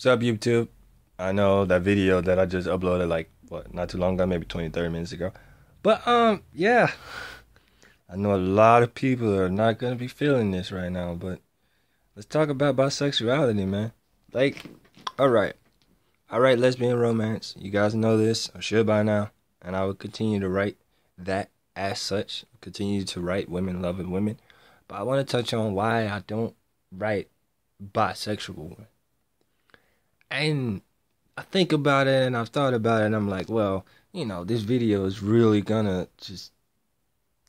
What's up, YouTube? I know that video that I just uploaded, like, what, not too long ago, maybe 20, 30 minutes ago. But, yeah, I know a lot of people are not gonna be feeling this right now, but let's talk about bisexuality, man. Like, alright, alright, lesbian romance. You guys know this, or should by now, and I will continue to write that as such, continue to write women loving women. But I want to touch on why I don't write bisexual women. And I think about it and I've thought about it and I'm like, well, this video is really gonna just,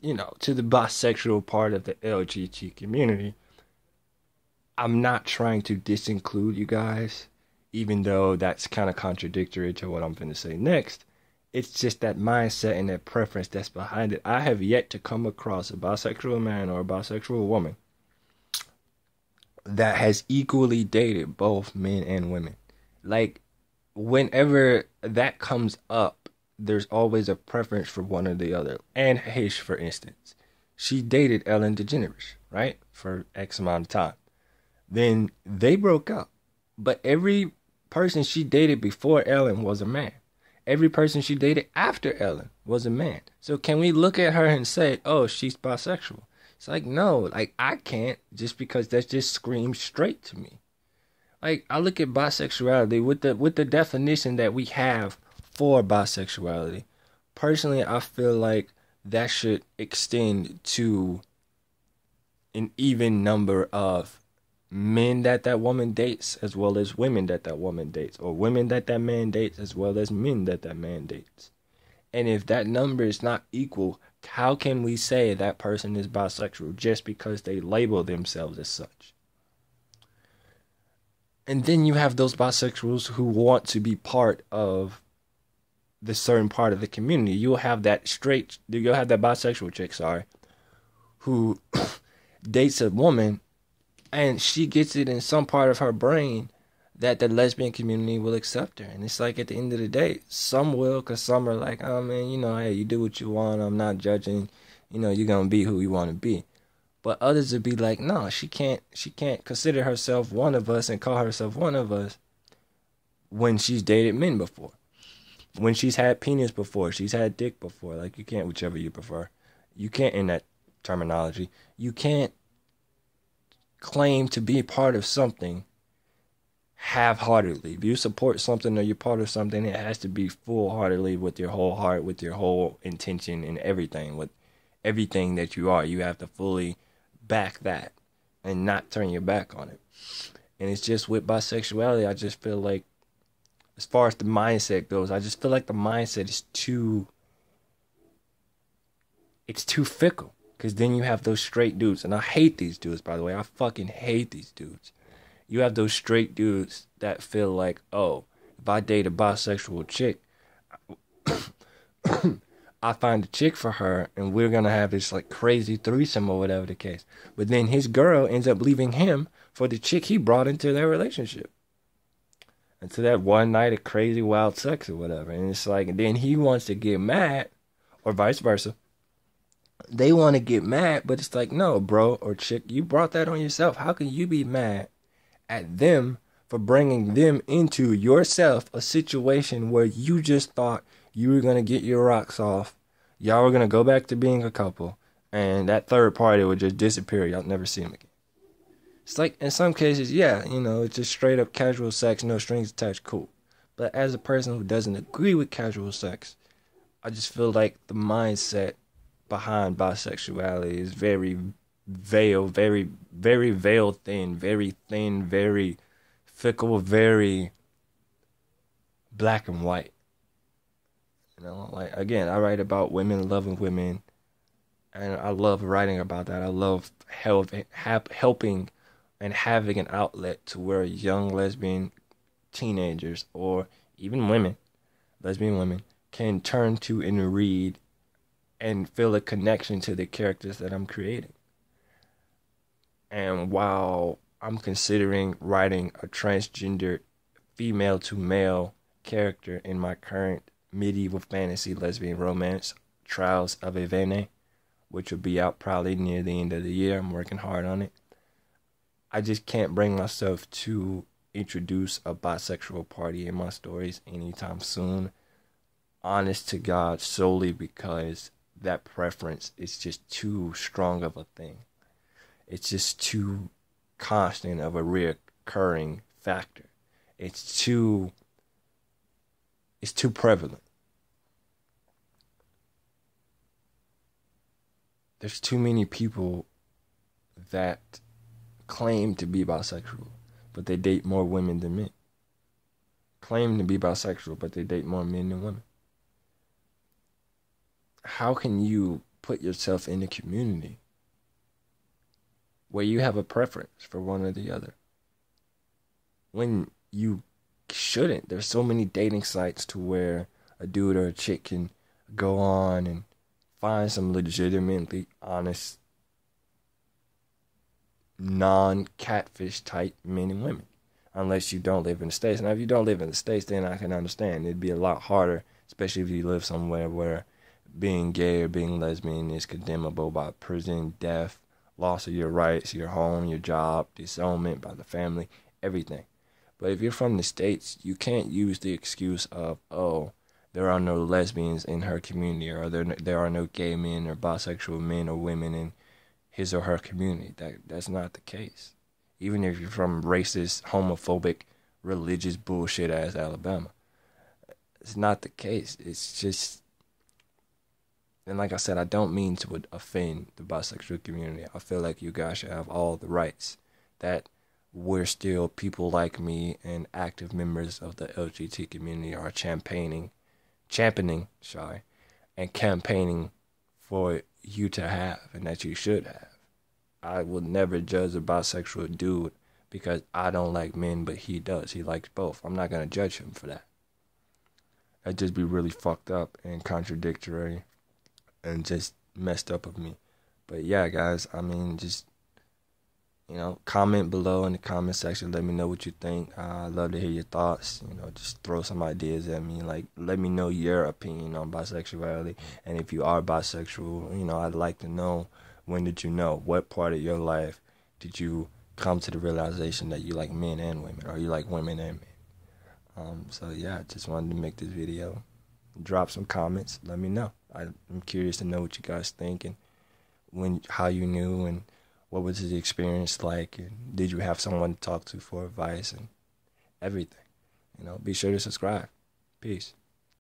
to the bisexual part of the LGBT community. I'm not trying to disinclude you guys, even though that's kind of contradictory to what I'm going to say next. It's just that mindset and that preference that's behind it. I have yet to come across a bisexual man or a bisexual woman that has equally dated both men and women. Like, whenever that comes up, there's always a preference for one or the other. Anne Heche, for instance, she dated Ellen DeGeneres, right, for X amount of time. Then they broke up. But every person she dated before Ellen was a man. Every person she dated after Ellen was a man. So can we look at her and say, oh, she's bisexual? It's like, no, like, I can't, just because that just screams straight to me. Like, I look at bisexuality with the definition that we have for bisexuality. Personally, I feel like that should extend to an even number of men that woman dates as well as women that woman dates, or women that man dates as well as men that man dates. And if that number is not equal, how can we say that person is bisexual just because they label themselves as such? And then you have those bisexuals who want to be part of the certain part of the community. You'll have that bisexual chick, who dates a woman, and she gets it in some part of her brain that the lesbian community will accept her. And it's like, at the end of the day, some will, because some are like, oh man, hey, you do what you want, I'm not judging, you're gonna be who you want to be. But others would be like, no, she can't consider herself one of us and call herself one of us when she's dated men before. When she's had penis before, she's had dick before. Like, you can't, whichever you prefer. You can't, in that terminology, you can't claim to be part of something half-heartedly. If you support something or you're part of something, it has to be full-heartedly, with your whole heart, with your whole intention and everything. With everything that you are, you have to fully back that and not turn your back on it. And it's just with bisexuality, I just feel like, as far as the mindset goes, I just feel like the mindset is too fickle. Because then you have those straight dudes, and I hate these dudes, by the way. I fucking hate these dudes. You have those straight dudes that feel like, oh, if I date a bisexual chick, I find a chick for her, and we're going to have this, like, crazy threesome or whatever the case. But then his girl ends up leaving him for the chick he brought into their relationship. And so that one night of crazy wild sex or whatever. And it's like, and then he wants to get mad, or vice versa. They want to get mad, but it's like, no, bro or chick, you brought that on yourself. How can you be mad at them for bringing them into yourself, a situation where you just thought you were going to get your rocks off, y'all were going to go back to being a couple, and that third party would just disappear, y'all never see him again? It's like, in some cases, yeah, it's just straight up casual sex, no strings attached, cool. But as a person who doesn't agree with casual sex, I just feel like the mindset behind bisexuality is very veiled, very, very veil thin, very fickle, very black and white. Like, again, I write about women loving women, and I love writing about that. I love helping and having an outlet to where young lesbian teenagers, or even lesbian women, can turn to and read and feel a connection to the characters that I'm creating. And while I'm considering writing a transgender female to male character in my current medieval fantasy lesbian romance, Trials of Evene, which will be out probably near the end of the year, I'm working hard on it, I just can't bring myself to introduce a bisexual party in my stories anytime soon. Honest to God, solely because that preference is just too strong of a thing. It's just too constant of a reoccurring factor. It's too prevalent. There's too many people that claim to be bisexual, but they date more women than men. Claim to be bisexual, but they date more men than women. How can you put yourself in a community where you have a preference for one or the other when you shouldn't? There's so many dating sites to where a dude or a chick can go on and find some legitimately honest, non-catfish type men and women, unless you don't live in the States. Now, if you don't live in the States, then I can understand. It'd be a lot harder, especially if you live somewhere where being gay or being lesbian is condemnable by prison, death, loss of your rights, your home, your job, disownment by the family, everything. But if you're from the States, you can't use the excuse of, oh, there are no lesbians in her community, or there are no gay men or bisexual men or women in his or her community. That's not the case. Even if you're from racist, homophobic, religious bullshit ass Alabama, it's not the case. It's just, and like I said, I don't mean to offend the bisexual community. I feel like you guys should have all the rights. That we're still people like me and active members of the LGBT community are championing, and campaigning for you to have, and that you should have. I will never judge a bisexual dude because I don't like men, but he does. He likes both. I'm not going to judge him for that. That'd just be really fucked up and contradictory and just messed up of me. But yeah, guys, I mean, just, comment below in the comment section. Let me know what you think. I'd love to hear your thoughts. Just throw some ideas at me. Like, let me know your opinion on bisexuality. And if you are bisexual, I'd like to know, when did you know? What part of your life did you come to the realization that you like men and women, or you like women and men? So yeah, I just wanted to make this video. Drop some comments. Let me know. I'm curious to know what you guys think, and how you knew, and what was the experience like, and did you have someone to talk to for advice and everything? Be sure to subscribe. Peace.